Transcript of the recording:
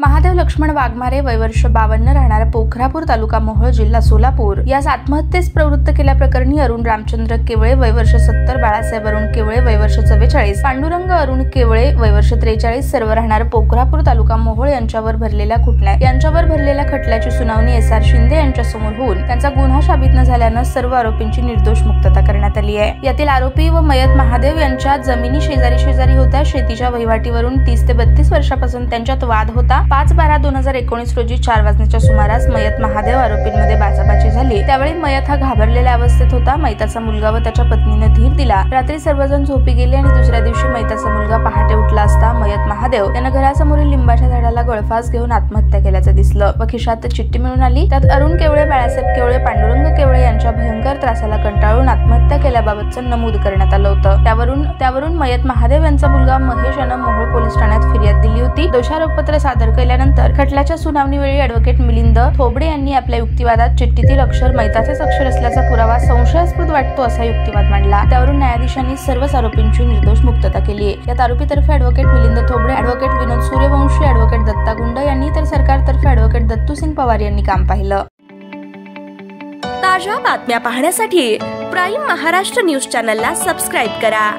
महादेव लक्ष्मण वाघमारे वय वर्ष 52 राहणारा पोखरापूर तालुका मोहोळ जिल्हा सोलापूर यास आत्महत्येस प्रवृत्त केल्याप्रकरणी अरुण रामचंद्र केवळे वय वर्ष 70, बाळासाहेब अरुण केवळे वय वर्ष 44, पांडुरंग अरुण केवळे वय वर्ष 43 सर्व राहणार पोखरापूर तालुका मोहोळ यांच्यावर भरलेल्या खटल्याची सुनावणी SR शिंदे यांच्या समोर होऊन त्यांचा गुन्हा साबित न झाल्याने सर्व आरोपींची निर्दोष मुक्तता करण्यात आली आहे। यातील आरोपी व मयत महादेव यांच्या जमिनी शेजारी होत्या। शेतीच्या वहिवाटीवरून 30 ते 32 वर्षापासून त्यांच्यात वाद होता। 5/12/2019 रोजी 4 वाजण्याच्या सुमारास मयत महादेव आरोपींमध्ये बाचाबाची झाली। त्यावेळी मयत हा घाबरलेल्या अवस्थेत होता। मयताचा मुलगा व त्याच्या पत्नीने धीर दिला। रात्री सर्वजण झोपी गेले आणि दुसऱ्या दिवशी मयताचा मुलगा पहाटे उठला असता मयत महादेव याने घरासमोरील लिंबाच्या झाडाला गळफास घेऊन आत्महत्या केल्याचं दिसलं व खिशात चिठ्ठी मिळून आली। त्यात अरुण केवळे, बाळासाहेब केवळे, पांडुरंग केवळे यांच्या भयंकर त्रासाला कंटाळून आत्महत्या केल्याबाबतचं नमूद करण्यात आलं होतं। त्यावरून मयत महादेव यांचा मुलगा महेश याने मोहोळ पोलीस ठाण्यात फिर्याद दिली होती। दोषारोपपत्र सादर केल्यानंतर खटल्याच्या सुनावणीवेळी ॲडव्होकेट मिलिंद थोबडे यांनी आपल्या युक्तिवादात चिठ्ठीतील अक्षर मयताचेच अक्षर असल्याचा पुरावा संशयास्पद वाटतो असा युक्तिवाद मांडला। त्यावरून न्यायाधीशांनी सर्वच आरोपींची निर्दोष मुक्तता केली आहे। यात आरोपीतर्फे ॲडव्होकेट मिलिंद थोबडे, ॲडव्होकेट विनोद सूर्यवंशी, ॲडव्होकेट दत्ता गुंड यांनी तर सरकारतर्फे ॲडव्होकेट दत्तू सिंग पवार यांनी काम पाहिलं। ताज्या बातम्या पाहण्यासाठी प्राईम महाराष्ट्र न्यूज चॅनलला सबस्क्राईब करा।